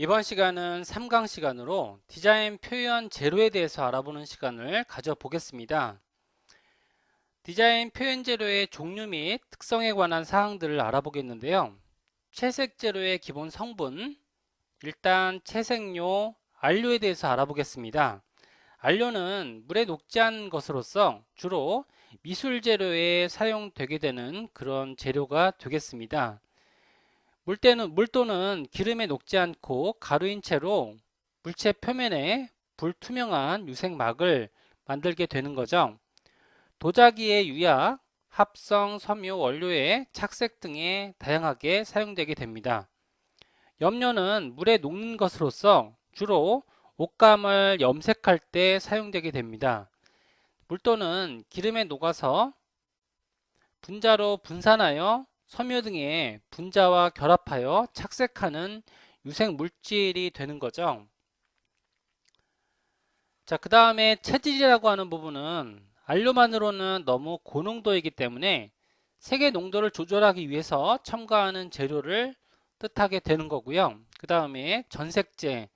이번 시간은 3강 시간으로 디자인 표현 재료에 대해서 알아보는 시간을 가져보겠습니다. 디자인 표현 재료의 종류 및 특성에 관한 사항들을 알아보겠는데요. 채색 재료의 기본 성분, 일단 채색료, 안료에 대해서 알아보겠습니다. 안료는 물에 녹지 않은 것으로서 주로 미술 재료에 사용되게 되는 그런 재료가 되겠습니다. 물 또는 기름에 녹지 않고 가루인 채로 물체 표면에 불투명한 유색막을 만들게 되는 거죠. 도자기의 유약, 합성 섬유 원료의 착색 등에 다양하게 사용되게 됩니다. 염료는 물에 녹는 것으로서 주로 옷감을 염색할 때 사용되게 됩니다. 물도는 기름에 녹아서 분자로 분산하여 섬유 등의 분자와 결합하여 착색하는 유색 물질이 되는 거죠. 자, 그 다음에 체질이라고 하는 부분은 안료만으로는 너무 고농도이기 때문에 색의 농도를 조절하기 위해서 첨가하는 재료를 뜻하게 되는 거고요. 그 다음에 전색제.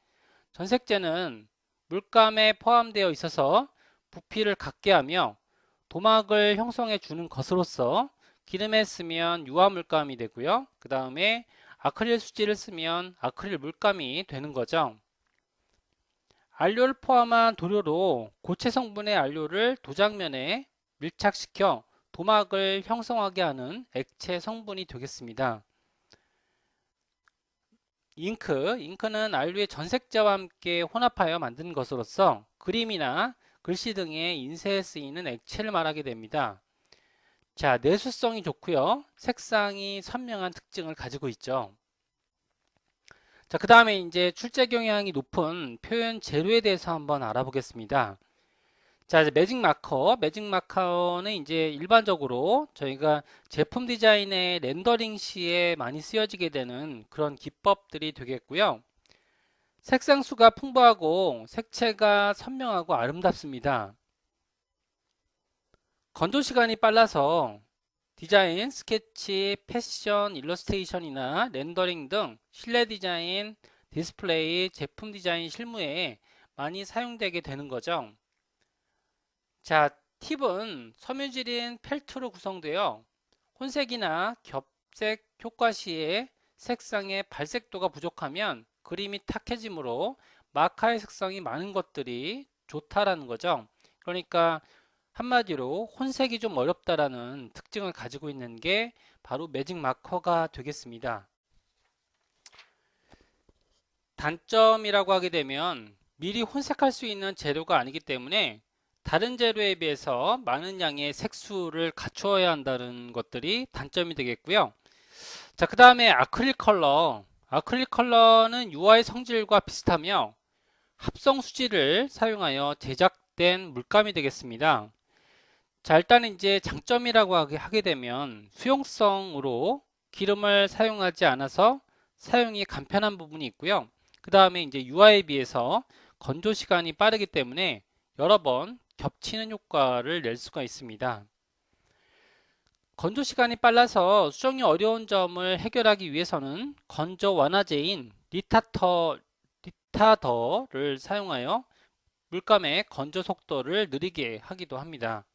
전색제는 물감에 포함되어 있어서 부피를 갖게 하며 도막을 형성해 주는 것으로서 기름에 쓰면 유화 물감이 되고요. 그 다음에 아크릴 수지를 쓰면 아크릴 물감이 되는 거죠. 안료를 포함한 도료로 고체 성분의 안료를 도장면에 밀착시켜 도막을 형성하게 하는 액체 성분이 되겠습니다. 잉크는 안료의 전색제와 함께 혼합하여 만든 것으로서 그림이나 글씨 등의 인쇄에 쓰이는 액체를 말하게 됩니다. 자, 내수성이 좋고요. 색상이 선명한 특징을 가지고 있죠. 자, 그 다음에 이제 출제 경향이 높은 표현 재료에 대해서 한번 알아보겠습니다. 자, 이제 매직 마커. 매직 마커는 이제 일반적으로 저희가 제품 디자인의 렌더링 시에 많이 쓰여지게 되는 그런 기법들이 되겠고요. 색상수가 풍부하고 색채가 선명하고 아름답습니다. 건조 시간이 빨라서 디자인, 스케치, 패션, 일러스트레이션이나 렌더링 등 실내 디자인, 디스플레이, 제품 디자인 실무에 많이 사용되게 되는 거죠. 자, 팁은 섬유질인 펠트로 구성되어 혼색이나 겹색 효과 시에 색상의 발색도가 부족하면 그림이 탁해지므로 마카의 색상이 많은 것들이 좋다라는 거죠. 그러니까 한마디로 혼색이 좀 어렵다라는 특징을 가지고 있는 게 바로 매직 마커가 되겠습니다. 단점이라고 하게 되면 미리 혼색할 수 있는 재료가 아니기 때문에 다른 재료에 비해서 많은 양의 색수를 갖추어야 한다는 것들이 단점이 되겠고요. 자, 그 다음에 아크릴 컬러. 아크릴 컬러는 유화의 성질과 비슷하며 합성 수지를 사용하여 제작된 물감이 되겠습니다. 자, 일단 이제 장점이라고 하게 되면 수용성으로 기름을 사용하지 않아서 사용이 간편한 부분이 있고요. 그 다음에 이제 유화에 비해서 건조 시간이 빠르기 때문에 여러 번 겹치는 효과를 낼 수가 있습니다. 건조 시간이 빨라서 수정이 어려운 점을 해결하기 위해서는 건조 완화제인 리타더를 사용하여 물감의 건조 속도를 느리게 하기도 합니다.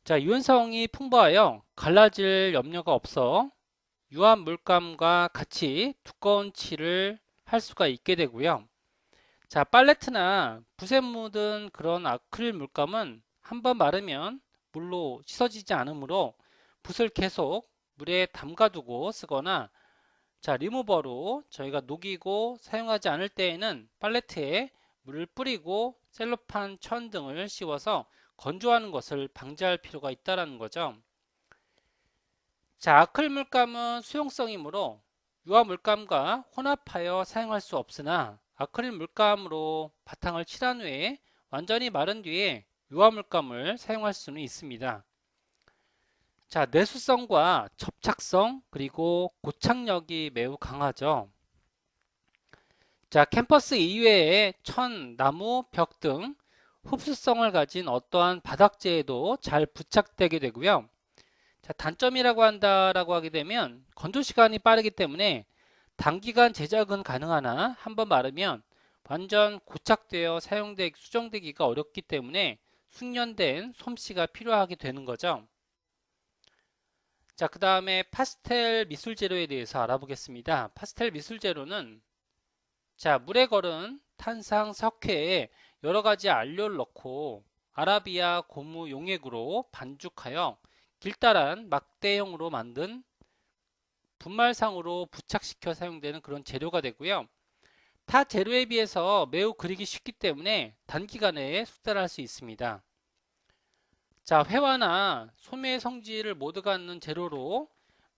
자, 유연성이 풍부하여 갈라질 염려가 없어 유한 물감과 같이 두꺼운 칠을 할 수가 있게 되고요. 자, 팔레트나 붓에 묻은 그런 아크릴 물감은 한번 마르면 물로 씻어지지 않으므로 붓을 계속 물에 담가두고 쓰거나 자, 리무버로 저희가 녹이고 사용하지 않을 때에는 팔레트에 물을 뿌리고 셀로판 천 등을 씌워서 건조하는 것을 방지할 필요가 있다는 거죠. 자, 아크릴 물감은 수용성이므로 유화 물감과 혼합하여 사용할 수 없으나 아크릴 물감으로 바탕을 칠한 후에 완전히 마른 뒤에 유화 물감을 사용할 수는 있습니다. 자, 내수성과 접착성 그리고 고착력이 매우 강하죠. 자, 캠퍼스 이외에 천, 나무, 벽 등 흡수성을 가진 어떠한 바닥재에도 잘 부착되게 되고요. 자, 단점이라고 한다라고 하게 되면 건조 시간이 빠르기 때문에 단기간 제작은 가능하나 한번 마르면 완전 고착되어 수정되기가 어렵기 때문에 숙련된 솜씨가 필요하게 되는 거죠. 자, 그 다음에 파스텔 미술 재료에 대해서 알아보겠습니다. 파스텔 미술 재료는 자, 물에 걸은 탄산 석회에 여러 가지 안료를 넣고 아라비아 고무 용액으로 반죽하여 길다란 막대형으로 만든 분말상으로 부착시켜 사용되는 그런 재료가 되고요. 타 재료에 비해서 매우 그리기 쉽기 때문에 단기간에 숙달할 수 있습니다. 자, 회화나 소매의 성질을 모두 갖는 재료로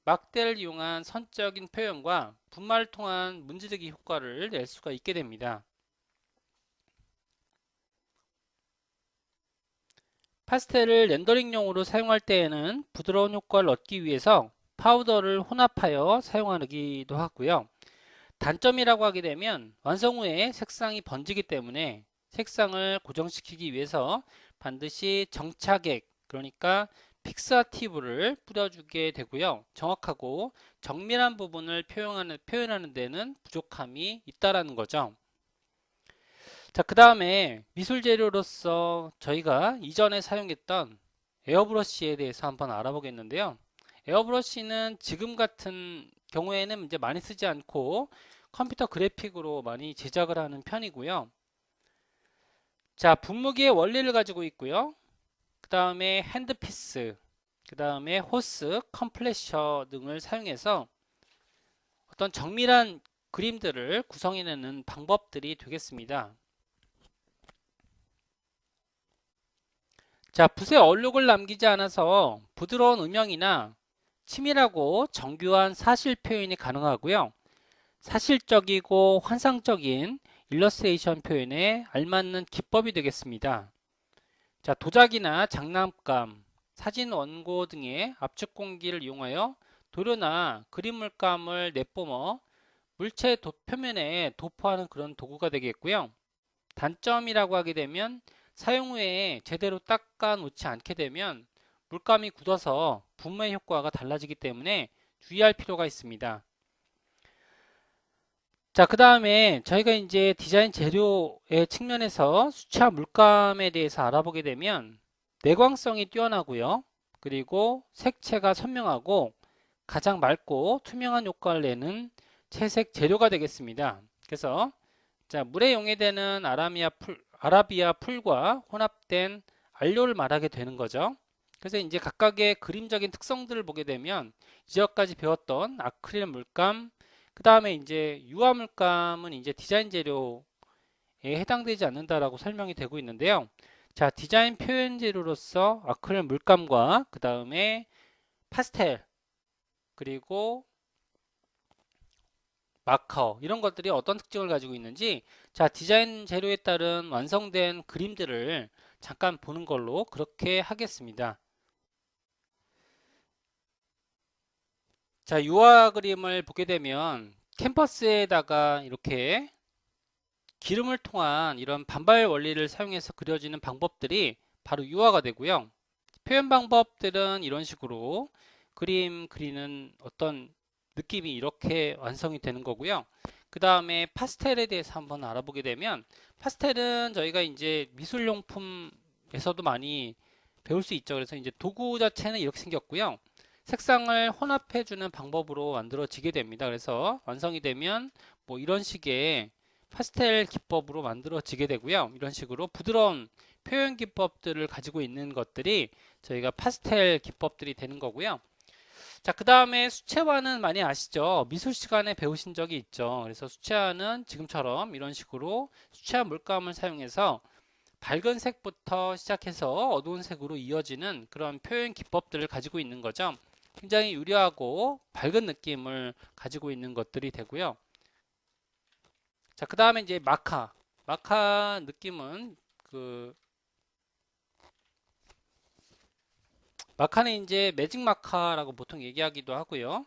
막대를 이용한 선적인 표현과 분말을 통한 문지르기 효과를 낼 수가 있게 됩니다. 파스텔을 렌더링용으로 사용할 때에는 부드러운 효과를 얻기 위해서 파우더를 혼합하여 사용하기도 하고요. 단점이라고 하게 되면 완성 후에 색상이 번지기 때문에 색상을 고정시키기 위해서 반드시 정착액, 그러니까 픽사티브를 뿌려주게 되고요. 정확하고 정밀한 부분을 표현하는 데는 부족함이 있다라는 거죠. 자, 그 다음에 미술 재료로서 저희가 이전에 사용했던 에어브러쉬에 대해서 한번 알아보겠는데요. 에어브러쉬는 지금 같은 경우에는 이제 많이 쓰지 않고 컴퓨터 그래픽으로 많이 제작을 하는 편이고요. 자, 분무기의 원리를 가지고 있고요. 그 다음에 핸드피스, 그 다음에 호스, 컴프레셔 등을 사용해서 어떤 정밀한 그림들을 구성해내는 방법들이 되겠습니다. 자, 붓에 얼룩을 남기지 않아서 부드러운 음영이나 치밀하고 정교한 사실 표현이 가능하고요. 사실적이고 환상적인 일러스트레이션 표현에 알맞는 기법이 되겠습니다. 자, 도자기나 장난감, 사진 원고 등의 압축 공기를 이용하여 도료나 그림 물감을 내뿜어 물체 표면에 도포하는 그런 도구가 되겠고요. 단점이라고 하게 되면 사용 후에 제대로 닦아 놓지 않게 되면 물감이 굳어서 분무의 효과가 달라지기 때문에 주의할 필요가 있습니다. 자, 그 다음에 저희가 이제 디자인 재료의 측면에서 수채화 물감에 대해서 알아보게 되면 내광성이 뛰어나고요. 그리고 색채가 선명하고 가장 맑고 투명한 효과를 내는 채색 재료가 되겠습니다. 그래서 자, 물에 용해되는 아라비아 풀과 혼합된 안료를 말하게 되는 거죠. 그래서 이제 각각의 그림적인 특성들을 보게 되면 이전까지 배웠던 아크릴 물감, 그 다음에 이제 유화 물감은 이제 디자인 재료에 해당되지 않는다라고 설명이 되고 있는데요. 자, 디자인 표현 재료로서 아크릴 물감과 그 다음에 파스텔, 그리고 마커, 이런 것들이 어떤 특징을 가지고 있는지, 자, 디자인 재료에 따른 완성된 그림들을 잠깐 보는 걸로 그렇게 하겠습니다. 자, 유화 그림을 보게 되면 캔버스에다가 이렇게 기름을 통한 이런 반발 원리를 사용해서 그려지는 방법들이 바로 유화가 되고요. 표현 방법들은 이런 식으로 그림 그리는 어떤 느낌이 이렇게 완성이 되는 거고요. 그 다음에 파스텔에 대해서 한번 알아보게 되면 파스텔은 저희가 이제 미술용품에서도 많이 배울 수 있죠. 그래서 이제 도구 자체는 이렇게 생겼고요. 색상을 혼합해주는 방법으로 만들어지게 됩니다. 그래서 완성이 되면 뭐 이런 식의 파스텔 기법으로 만들어지게 되고요. 이런 식으로 부드러운 표현 기법들을 가지고 있는 것들이 저희가 파스텔 기법들이 되는 거고요. 자, 그 다음에 수채화는 많이 아시죠? 미술 시간에 배우신 적이 있죠. 그래서 수채화는 지금처럼 이런 식으로 수채화 물감을 사용해서 밝은 색부터 시작해서 어두운 색으로 이어지는 그런 표현 기법들을 가지고 있는 거죠. 굉장히 유려하고 밝은 느낌을 가지고 있는 것들이 되고요. 자, 그 다음에 이제 마카 느낌은 마카는 이제 매직 마카라고 보통 얘기하기도 하고요.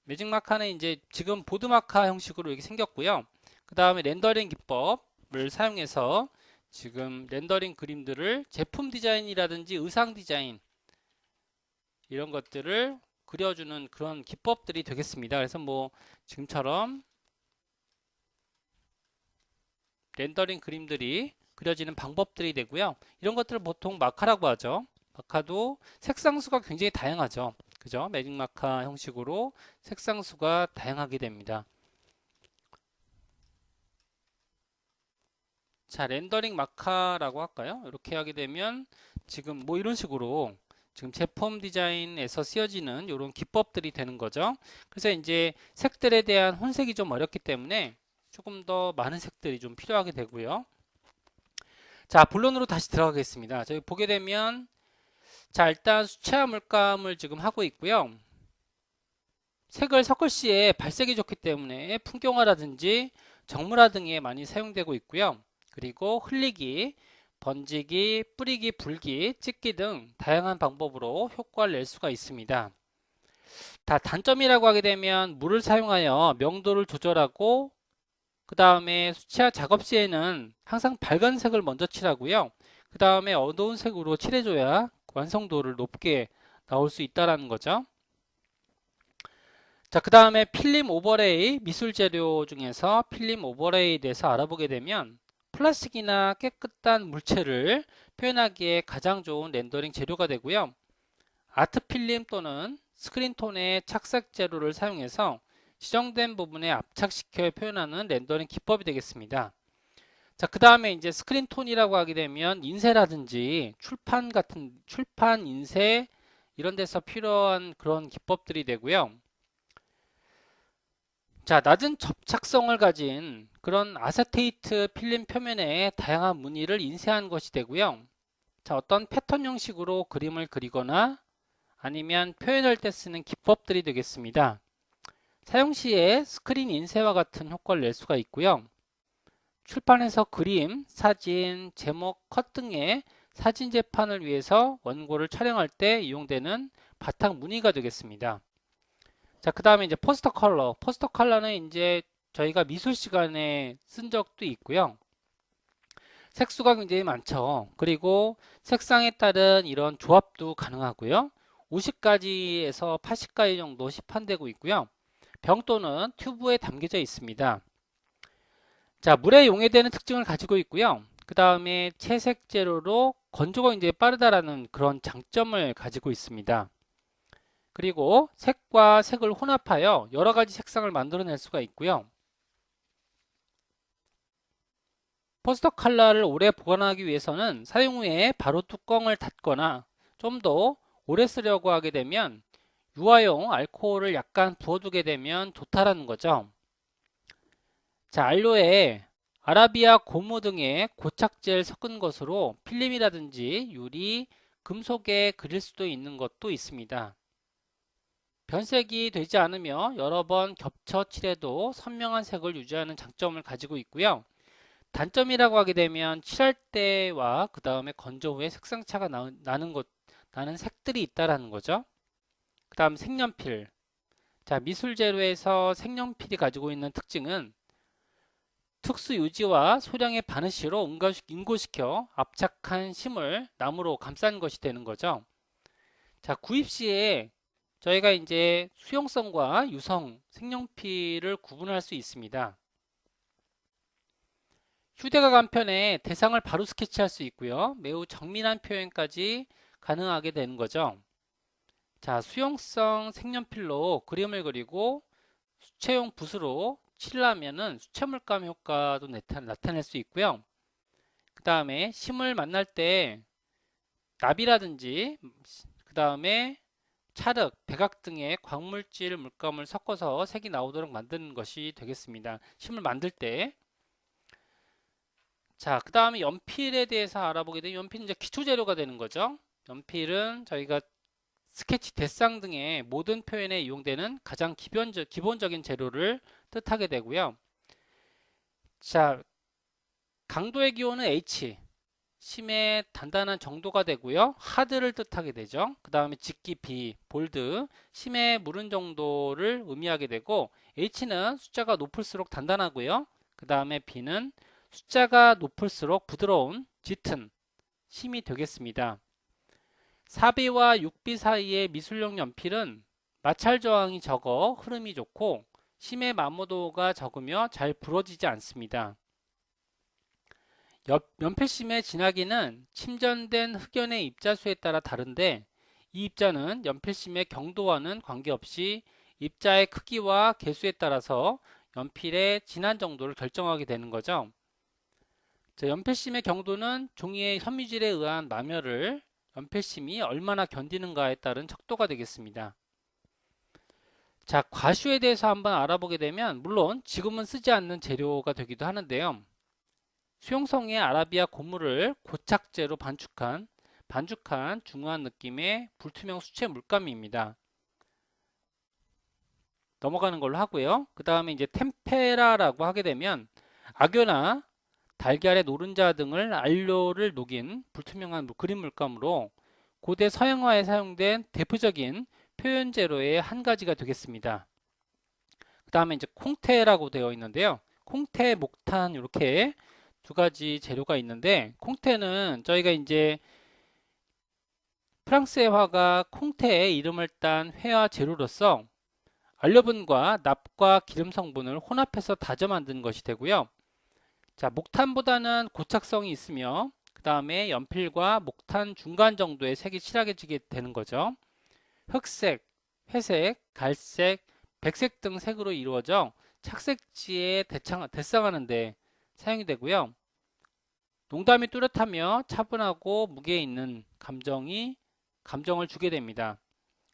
매직 마카는 이제 지금 보드 마카 형식으로 이렇게 생겼고요. 그 다음에 렌더링 기법을 사용해서 지금 렌더링 그림들을 제품 디자인이라든지 의상 디자인 이런 것들을 그려주는 그런 기법들이 되겠습니다. 그래서 뭐 지금처럼 렌더링 그림들이 그려지는 방법들이 되고요. 이런 것들을 보통 마카라고 하죠. 마카도 색상수가 굉장히 다양하죠. 그죠? 매직 마카 형식으로 색상수가 다양하게 됩니다. 자, 렌더링 마카라고 할까요? 이렇게 하게 되면 지금 뭐 이런 식으로 지금 제품 디자인에서 쓰여지는 이런 기법들이 되는 거죠. 그래서 이제 색들에 대한 혼색이 좀 어렵기 때문에 조금 더 많은 색들이 좀 필요하게 되고요. 자, 본론으로 다시 들어가겠습니다. 저희 보게 되면 자, 일단 수채화 물감을 지금 하고 있고요. 색을 섞을 시에 발색이 좋기 때문에 풍경화라든지 정물화 등에 많이 사용되고 있고요. 그리고 흘리기, 번지기, 뿌리기, 불기, 찍기 등 다양한 방법으로 효과를 낼 수가 있습니다. 다 단점이라고 하게 되면 물을 사용하여 명도를 조절하고 그 다음에 수채화 작업 시에는 항상 밝은 색을 먼저 칠하고요. 그 다음에 어두운 색으로 칠해줘야 완성도를 높게 나올 수 있다는 거죠. 자, 그 다음에 필름 오버레이 미술 재료 중에서 필름 오버레이에 대해서 알아보게 되면 플라스틱이나 깨끗한 물체를 표현하기에 가장 좋은 렌더링 재료가 되고요. 아트 필름 또는 스크린톤의 착색 재료를 사용해서 지정된 부분에 압착시켜 표현하는 렌더링 기법이 되겠습니다. 자, 그 다음에 이제 스크린톤이라고 하게 되면 인쇄라든지 출판 인쇄 이런 데서 필요한 그런 기법들이 되고요. 자, 낮은 접착성을 가진 그런 아세테이트 필름 표면에 다양한 무늬를 인쇄한 것이 되고요. 자, 어떤 패턴 형식으로 그림을 그리거나 아니면 표현할 때 쓰는 기법들이 되겠습니다. 사용 시에 스크린 인쇄와 같은 효과를 낼 수가 있고요. 출판에서 그림, 사진, 제목, 컷 등의 사진 재판을 위해서 원고를 촬영할 때 이용되는 바탕 무늬가 되겠습니다. 자, 그 다음에 이제 포스터 컬러. 포스터 컬러는 이제 저희가 미술 시간에 쓴 적도 있고요. 색수가 굉장히 많죠. 그리고 색상에 따른 이런 조합도 가능하고요. 50가지에서 80가지 정도 시판되고 있고요. 병도는 튜브에 담겨져 있습니다. 자, 물에 용해되는 특징을 가지고 있고요. 그 다음에 채색 재료로 건조가 굉장히 빠르다라는 그런 장점을 가지고 있습니다. 그리고 색과 색을 혼합하여 여러 가지 색상을 만들어낼 수가 있고요. 포스터 컬러를 오래 보관하기 위해서는 사용 후에 바로 뚜껑을 닫거나 좀 더 오래 쓰려고 하게 되면 유화용 알코올을 약간 부어두게 되면 좋다라는 거죠. 자, 알로에 아라비아 고무 등의 고착제를 섞은 것으로 필름이라든지 유리, 금속에 그릴 수도 있는 것도 있습니다. 변색이 되지 않으며 여러 번 겹쳐 칠해도 선명한 색을 유지하는 장점을 가지고 있고요. 단점이라고 하게 되면 칠할 때와 그 다음에 건조 후에 색상차가 나는 색들이 있다라는 거죠. 그 다음 색연필. 자, 미술 재료에서 색연필이 가지고 있는 특징은 특수 유지와 소량의 바느시로 인고시켜 압착한 심을 나무로 감싼 것이 되는 거죠. 자, 구입 시에 저희가 이제 수용성과 유성 색연필을 구분할 수 있습니다. 휴대가 간편해 대상을 바로 스케치할 수 있고요. 매우 정밀한 표현까지 가능하게 되는 거죠. 자, 수용성 색연필로 그림을 그리고 수채용 붓으로 칠하면은 수채물감 효과도 나타낼 수 있고요. 그 다음에 심을 만날 때 납이라든지 그 다음에 찰흙, 백악 등의 광물질 물감을 섞어서 색이 나오도록 만드는 것이 되겠습니다. 심을 만들 때. 자, 그 다음에 연필에 대해서 알아보게 되면 연필은 이제 기초 재료가 되는 거죠. 연필은 저희가 스케치, 데상 등의 모든 표현에 이용되는 가장 기본적인 재료를 뜻하게 되고요. 자, 강도의 기호는 H, 심의 단단한 정도가 되고요. 하드를 뜻하게 되죠. 그 다음에 짙기 B, 볼드, 심의 무른 정도를 의미하게 되고 H는 숫자가 높을수록 단단하고요. 그 다음에 B는 숫자가 높을수록 부드러운, 짙은 심이 되겠습니다. 4B 와 6B 사이의 미술용 연필은 마찰 저항이 적어 흐름이 좋고 심해 마모도가 적으며 잘 부러지지 않습니다. 연필심의 진하기는 침전된 흑연의 입자수에 따라 다른데 이 입자는 연필심의 경도와는 관계없이 입자의 크기와 개수에 따라서 연필의 진한 정도를 결정하게 되는 거죠. 자, 연필심의 경도는 종이의 섬유질에 의한 마멸을 연필심이 얼마나 견디는가에 따른 척도가 되겠습니다. 자, 과슈에 대해서 한번 알아보게 되면 물론 지금은 쓰지 않는 재료가 되기도 하는데요. 수용성의 아라비아 고무를 고착제로 반죽한 중후한 느낌의 불투명 수채 물감입니다. 넘어가는 걸로 하고요. 그 다음에 이제 템페라라고 하게 되면 악교나 달걀의 노른자 등을 안료를 녹인 불투명한 그림 물감으로 고대 서양화에 사용된 대표적인 표현 재료의 한 가지가 되겠습니다. 그 다음에 이제 콩테라고 되어 있는데요. 콩테, 목탄 이렇게 두 가지 재료가 있는데 콩테는 저희가 이제 프랑스의 화가 콩테의 이름을 딴 회화 재료로서 알료분과 납과 기름 성분을 혼합해서 다져 만든 것이 되고요. 자, 목탄보다는 고착성이 있으며 그 다음에 연필과 목탄 중간 정도의 색이 칠하게 되는 거죠. 흑색, 회색, 갈색, 백색 등 색으로 이루어져 착색지에 대상하는 데 사용이 되고요. 농담이 뚜렷하며 차분하고 무게 있는 감정을 주게 됩니다.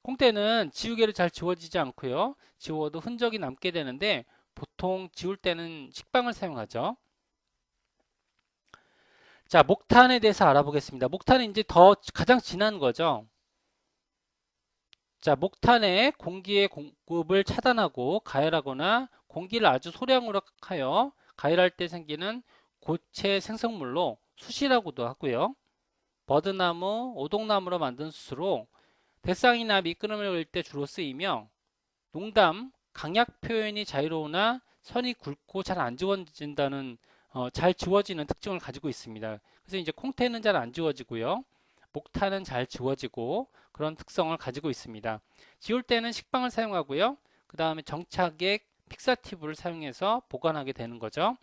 콩때는 지우개를 잘 지워지지 않고요. 지워도 흔적이 남게 되는데 보통 지울 때는 식빵을 사용하죠. 자, 목탄에 대해서 알아보겠습니다. 목탄은 이제 가장 진한 거죠. 자, 목탄의 공기의 공급을 차단하고 가열하거나 공기를 아주 소량으로 하여 가열할 때 생기는 고체 생성물로 숯이라고도 하고요. 버드나무, 오동나무로 만든 숯으로 대상이나 미끄럼을 그릴 때 주로 쓰이며 농담, 강약 표현이 자유로우나 선이 굵고 잘 안 지워진다는 잘 지워지는 특징을 가지고 있습니다. 그래서 이제 콩테는 잘 안 지워지고요. 목탄은 잘 지워지고 그런 특성을 가지고 있습니다. 지울 때는 식빵을 사용하고요. 그 다음에 정착액 픽사티브를 사용해서 보관하게 되는 거죠.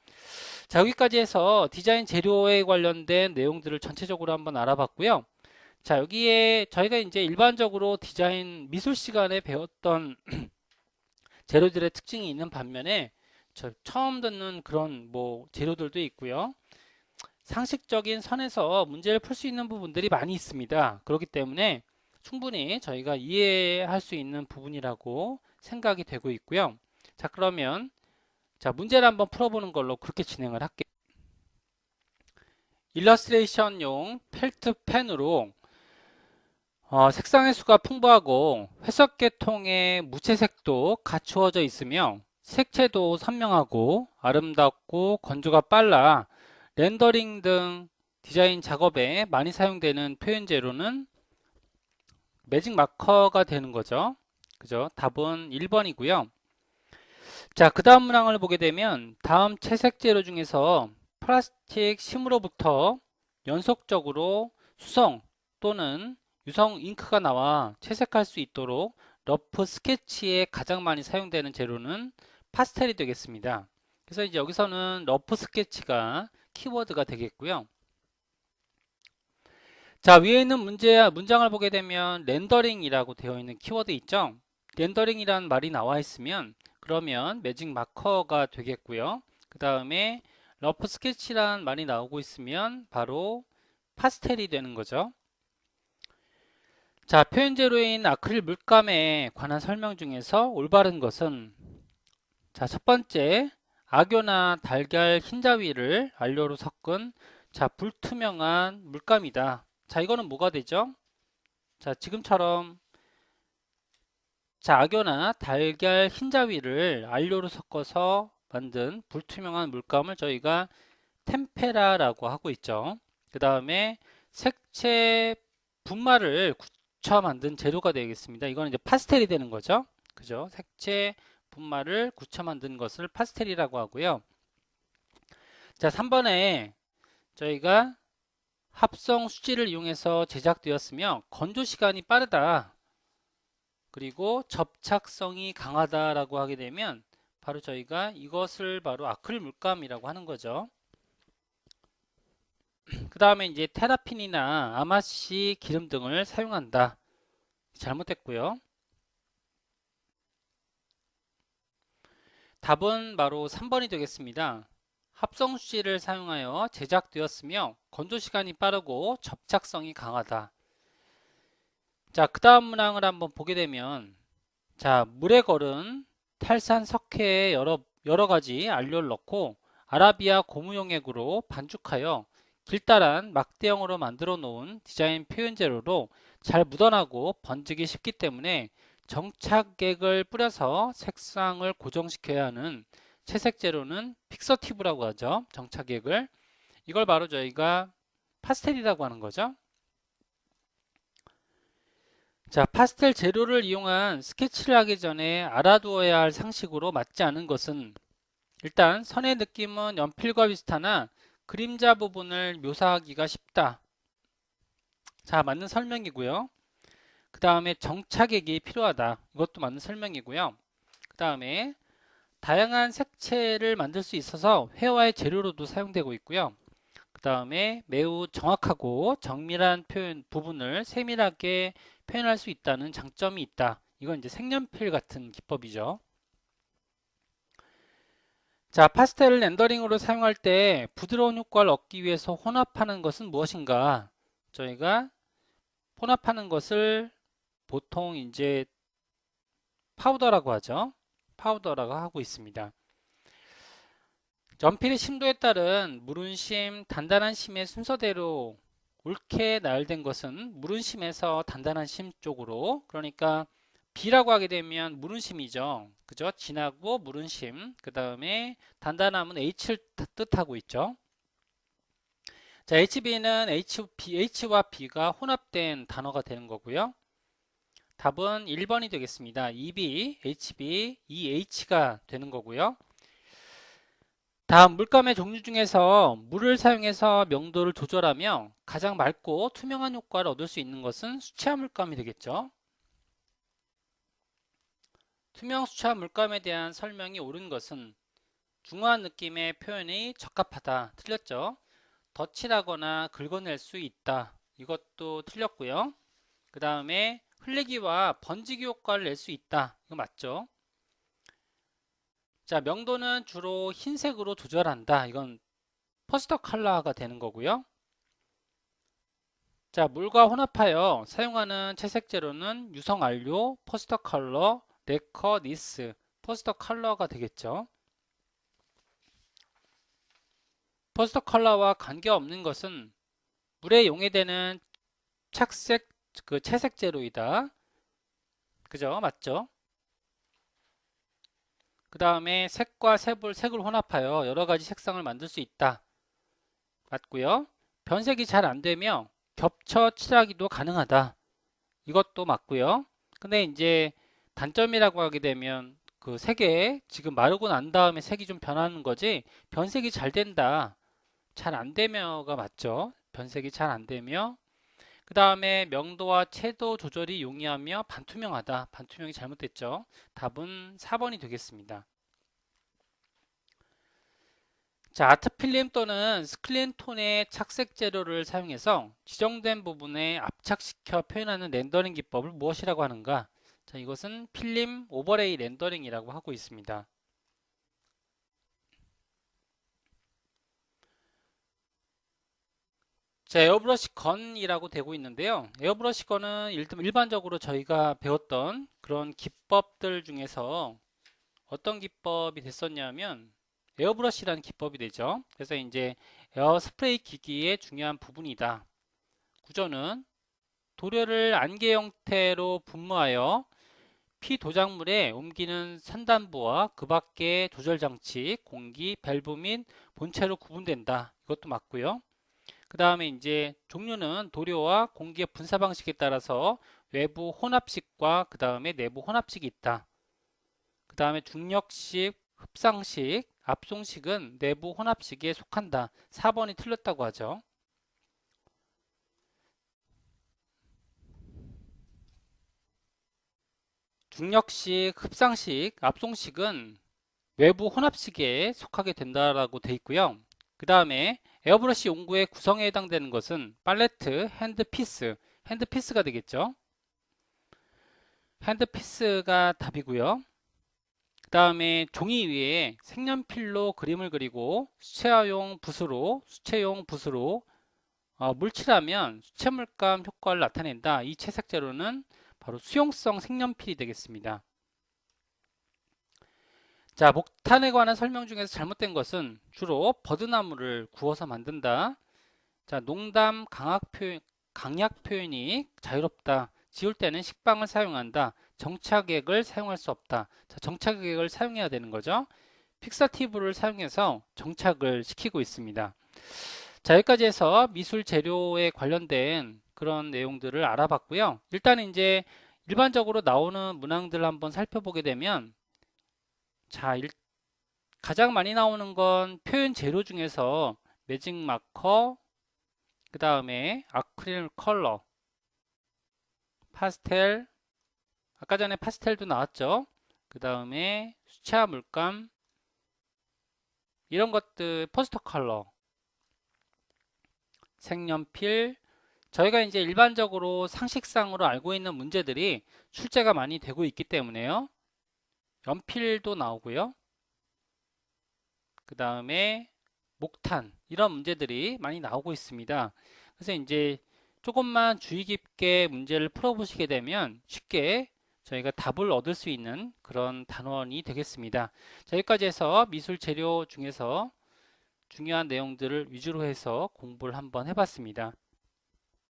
자, 여기까지 해서 디자인 재료에 관련된 내용들을 전체적으로 한번 알아봤고요. 자, 여기에 저희가 이제 일반적으로 디자인 미술 시간에 배웠던 재료들의 특징이 있는 반면에 처음 듣는 그런 재료들도 있고요. 상식적인 선에서 문제를 풀 수 있는 부분들이 많이 있습니다. 그렇기 때문에 충분히 저희가 이해할 수 있는 부분이라고 생각이 되고 있고요. 자, 그러면 문제를 한번 풀어보는 걸로 그렇게 진행을 할게요. 일러스트레이션용 펠트 펜으로 색상의 수가 풍부하고 회색 계통의 무채색도 갖추어져 있으며 색채도 선명하고 아름답고 건조가 빨라 렌더링 등 디자인 작업에 많이 사용되는 표현 재료는 매직 마커가 되는 거죠. 그죠? 답은 1번이고요. 자, 그 다음 문항을 보게 되면 다음 채색 재료 중에서 플라스틱 심으로부터 연속적으로 수성 또는 유성 잉크가 나와 채색할 수 있도록 러프 스케치에 가장 많이 사용되는 재료는 파스텔이 되겠습니다. 그래서 이제 여기서는 러프 스케치가 키워드가 되겠고요. 자, 위에 있는 문장을 보게 되면 렌더링이라고 되어 있는 키워드 있죠. 렌더링이라는 말이 나와 있으면 그러면 매직 마커가 되겠고요. 그 다음에 러프 스케치라는 말이 나오고 있으면 바로 파스텔이 되는 거죠. 자, 표현 재료인 아크릴 물감에 관한 설명 중에서 올바른 것은 자, 첫 번째 악교나 달걀 흰자위를 안료로 섞은 불투명한 물감이다. 자, 이거는 뭐가 되죠? 자, 지금처럼 악교나 달걀 흰자위를 안료로 섞어서 만든 불투명한 물감을 저희가 템페라라고 하고 있죠. 그 다음에 색채 분말을 굳혀 만든 재료가 되겠습니다. 이거는 이제 파스텔이 되는 거죠. 그죠? 색채 분말을 굳혀 만든 것을 파스텔이라고 하고요. 자, 3번에 저희가 합성 수지를 이용해서 제작되었으며 건조 시간이 빠르다. 그리고 접착성이 강하다라고 하게 되면 바로 저희가 이것을 바로 아크릴 물감이라고 하는 거죠. 그 다음에 이제 테라핀이나 아마시 기름 등을 사용한다. 잘못됐고요. 답은 바로 3번이 되겠습니다. 합성수지를 사용하여 제작되었으며 건조 시간이 빠르고 접착성이 강하다. 자, 그 다음 문항을 한번 보게 되면 자, 물에 걸은 탈산 석회에 여러 가지 안료를 넣고 아라비아 고무용액으로 반죽하여 길다란 막대형으로 만들어 놓은 디자인 표현 재료로 잘 묻어나고 번지기 쉽기 때문에 정착액을 뿌려서 색상을 고정시켜야 하는 채색 재료는 픽서티브라고 하죠. 정착액을. 이걸 바로 저희가 파스텔이라고 하는 거죠. 자, 파스텔 재료를 이용한 스케치를 하기 전에 알아두어야 할 상식으로 맞지 않은 것은 일단 선의 느낌은 연필과 비슷하나 그림자 부분을 묘사하기가 쉽다. 자, 맞는 설명이고요. 그 다음에 정착액이 필요하다. 이것도 맞는 설명이고요. 그 다음에 다양한 색채를 만들 수 있어서 회화의 재료로도 사용되고 있고요. 그 다음에 매우 정확하고 정밀한 표현 부분을 세밀하게 표현할 수 있다는 장점이 있다. 이건 이제 색연필 같은 기법이죠. 자, 파스텔을 렌더링으로 사용할 때 부드러운 효과를 얻기 위해서 혼합하는 것은 무엇인가? 저희가 혼합하는 것을 보통 이제 파우더라고 하죠. 파우더라고 하고 있습니다. 연필의 심도에 따른 무른심, 단단한 심의 순서대로 옳게 나열된 것은 무른심에서 단단한 심 쪽으로, 그러니까 B라고 하게 되면 무른심이죠. 그죠? 진하고 무른심. 그 다음에 단단함은 H를 뜻하고 있죠. 자, HB는 H와 B가 혼합된 단어가 되는 거고요. 답은 1번이 되겠습니다. EB, HB, EH가 되는 거고요. 다음 물감의 종류 중에서 물을 사용해서 명도를 조절하며 가장 맑고 투명한 효과를 얻을 수 있는 것은 수채화 물감이 되겠죠. 투명 수채화 물감에 대한 설명이 옳은 것은 중후한 느낌의 표현이 적합하다. 틀렸죠. 덧칠하거나 긁어낼 수 있다. 이것도 틀렸고요. 그 다음에 흘리기와 번지기 효과를 낼 수 있다. 이거 맞죠? 자, 명도는 주로 흰색으로 조절한다. 이건 포스터 컬러가 되는 거고요. 자, 물과 혼합하여 사용하는 채색 재료는 유성 안료, 포스터 컬러, 레커, 니스, 포스터 컬러가 되겠죠. 포스터 컬러와 관계없는 것은 물에 용해되는 착색, 채색 재료이다. 그죠? 맞죠? 그 다음에 색과 색을 혼합하여 여러 가지 색상을 만들 수 있다. 맞고요. 변색이 잘 안 되며 겹쳐 칠하기도 가능하다. 이것도 맞고요. 근데 이제 단점이라고 하게 되면 그 색에 지금 마르고 난 다음에 색이 좀 변하는 거지 변색이 잘 된다. 잘 안 되며가 맞죠. 변색이 잘 안 되며 그 다음에 명도와 채도 조절이 용이하며 반투명하다. 반투명이 잘못됐죠. 답은 4번이 되겠습니다. 자, 아트필름 또는 스클린톤의 착색 재료를 사용해서 지정된 부분에 압착시켜 표현하는 렌더링 기법을 무엇이라고 하는가? 자, 이것은 필름 오버레이 렌더링이라고 하고 있습니다. 자, 에어브러시 건이라고 되고 있는데요. 에어브러시 건은 일반적으로 저희가 배웠던 그런 기법들 중에서 어떤 기법이 됐었냐면 에어브러시라는 기법이 되죠. 그래서 이제 에어스프레이 기기의 중요한 부분이다. 구조는 도료를 안개 형태로 분무하여 피 도작물에 옮기는 선단부와 그 밖의 조절 장치, 공기, 밸브 및 본체로 구분된다. 이것도 맞고요. 그 다음에 이제 종류는 도료와 공기의 분사 방식에 따라서 외부 혼합식과 그 다음에 내부 혼합식이 있다. 그 다음에 중력식, 흡상식, 압송식은 내부 혼합식에 속한다. 4번이 틀렸다고 하죠. 중력식, 흡상식, 압송식은 외부 혼합식에 속하게 된다라고 돼 있고요. 그 다음에 에어브러시 용구의 구성에 해당되는 것은 팔레트, 핸드피스가 되겠죠. 핸드피스가 답이고요. 그 다음에 종이 위에 색연필로 그림을 그리고 수채용 붓으로 물칠하면 수채물감 효과를 나타낸다. 이 채색 재료는 바로 수용성 색연필이 되겠습니다. 자, 목탄에 관한 설명 중에서 잘못된 것은 주로 버드나무를 구워서 만든다. 자, 농담, 강약 표현이 자유롭다. 지울 때는 식빵을 사용한다. 정착액을 사용할 수 없다. 자, 정착액을 사용해야 되는 거죠. 픽서티브를 사용해서 정착을 시키고 있습니다. 자, 여기까지 해서 미술 재료에 관련된 그런 내용들을 알아봤고요. 일단 이제 일반적으로 나오는 문항들을 한번 살펴보게 되면 자, 가장 많이 나오는 건 표현 재료 중에서 매직 마커, 그 다음에 아크릴 컬러, 파스텔, 아까 전에 파스텔도 나왔죠. 그 다음에 수채화 물감, 이런 것들, 포스터 컬러, 색연필, 저희가 이제 일반적으로 상식상으로 알고 있는 문제들이 출제가 많이 되고 있기 때문에요. 연필도 나오고요. 그 다음에 목탄, 이런 문제들이 많이 나오고 있습니다. 그래서 이제 조금만 주의 깊게 문제를 풀어보시게 되면 쉽게 저희가 답을 얻을 수 있는 그런 단원이 되겠습니다. 자, 여기까지 해서 미술 재료 중에서 중요한 내용들을 위주로 해서 공부를 한번 해봤습니다.